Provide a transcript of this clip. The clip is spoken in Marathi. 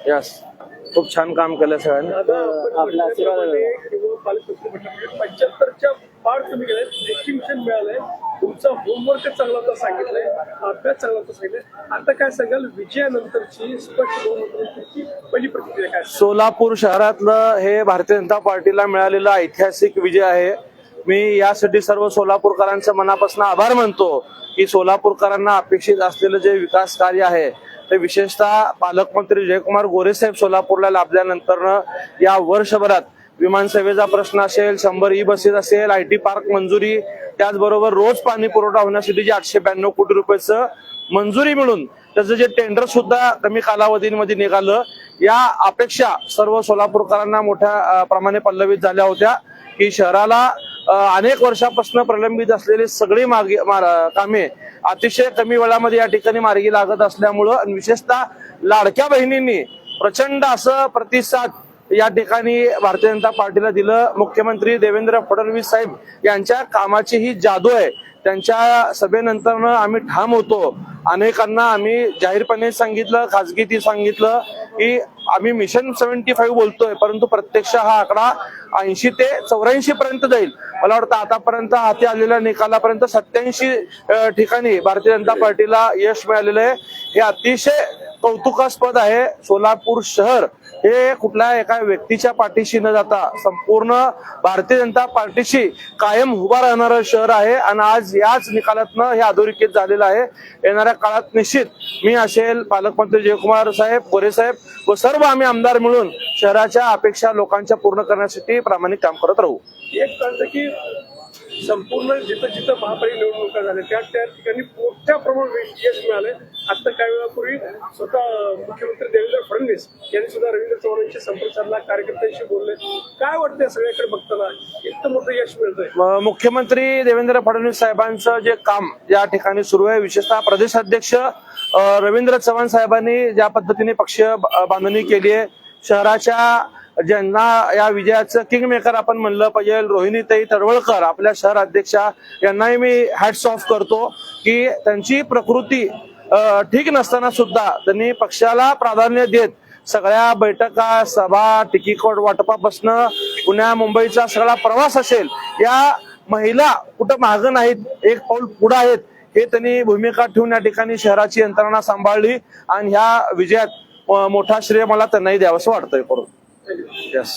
यस, खूप छान काम केलं सगळ्यांनी. आपला आशीर्वाद आहे. 75च्या पार तुम्ही गेले, डिस्टिंक्शन मिळालंय, तुमचा होमवर्क चांगला होता सांगितलंय, अभ्यास चांगला होता सांगितलंय. आता काय सांगाल विजयानंतरची स्पष्ट बहुमताची पहिली प्रतिक्रिया काय? सोलापूर शहरातलं हे भारतीय जनता पार्टीला मिळालेला ऐतिहासिक विजय आहे. मी यासाठी सर्व सोलापूरकरांचं मनापासून आभार मानतो की सोलापूरकरांना अपेक्षित असलेलं जे विकास कार्य आहे ते विशेषतः पालकमंत्री जयकुमार गोरे साहेब सोलापूरला लाभल्यानंतर या वर्षभरात विमानसेवेचा प्रश्न असेल, 100 ई बसेस असेल, IT पार्क मंजुरी, त्याचबरोबर रोज पाणी पुरवठा होण्यासाठी जे 892 कोटी रुपयाचं मंजुरी मिळून त्याचं जे टेंडर सुद्धा कमी कालावधीमध्ये निघालं, या अपेक्षा सर्व सोलापूरकरांना मोठ्या प्रमाणे पल्लवित झाल्या होत्या की शहराला अनेक वर्षापासून प्रलंबित असलेली सगळी कामे अतिशय कमी वेळामध्ये या ठिकाणी मार्गी लागत असल्यामुळं आणि विशेषतः लाडक्या बहिणींनी प्रचंड असं प्रतिसाद या ठिकाणी भारतीय जनता पार्टीला दिलं. मुख्यमंत्री देवेंद्र फडणवीस साहेब यांच्या कामाची ही जादू आहे. त्यांच्या सभेनंतर आम्ही ठाम होतो. अनेकांना आम्ही जाहीरपणे सांगितलं, खासगीती सांगितलं की आम्ही मिशन 75 बोलतोय, परंतु प्रत्यक्ष हा आकडा 80 ते 84 पर्यंत जाईल. मला वाटतं आतापर्यंत हाती आलेल्या निकालापर्यंत 87 ठिकाणी भारतीय जनता पार्टीला यश मिळालेलं आहे. हे अतिशय कौतुकास्पद आहे. सोलापूर शहर हे कुठल्या एका व्यक्तीच्या पाठीशी न जाता संपूर्ण भारतीय जनता पार्टीशी कायम उभा राहणारं शहर आहे आणि आज याच निकालातनं हे अधोरेखित झालेलं आहे. येणाऱ्या काळात निश्चित मी असेल, पालकमंत्री जयकुमार साहेब, गोरे साहेब व सर्व आम्ही आमदार मिळून शहराच्या अपेक्षा लोकांच्या पूर्ण करण्यासाठी प्रामाणिक काम करत राहू. एक कळतं की संपूर्ण जिथं जिथं महापालिका निवडणुका झाल्या त्या ठिकाणी मोठ्या प्रमाणात यश मिळालंय. आता काही वेळापूर्वी स्वतः मुख्यमंत्री देवेंद्र फडणवीस यांनी सुद्धा रवींद्र चव्हाणांशी संपर्क साधला, कार्यकर्त्यांशी बोलले. काय वाटतंय सगळ्याकडे बघताना इतकं मोठं यश मिळतंय? मुख्यमंत्री देवेंद्र फडणवीस साहेबांचं जे काम या ठिकाणी सुरू आहे, विशेषतः प्रदेशाध्यक्ष रवींद्र चव्हाण साहेबांनी ज्या पद्धतीने पक्ष बांधणी केली आहे, शहराच्या ज्यांना या विजयाचं किंग मेकर आपण म्हणलं पाहिजे, रोहिणीताई तडवळकर आपल्या शहर अध्यक्षा, यांनाही मी हॅट्स ऑफ करतो की त्यांची प्रकृती ठीक नसताना सुद्धा त्यांनी पक्षाला प्राधान्य देत सगळ्या बैठका, सभा, तिकीट वाटपापासून पुण्या मुंबईचा सगळा प्रवास असेल, या महिला कुठं मागं नाहीत, एक पाऊल पुढे आहेत, हे त्यांनी भूमिका ठेवून या ठिकाणी शहराची यंत्रणा सांभाळली आणि ह्या विजयात मोठा श्रेय मला त्यांनाही द्यावंसं वाटतंय करून. Yes.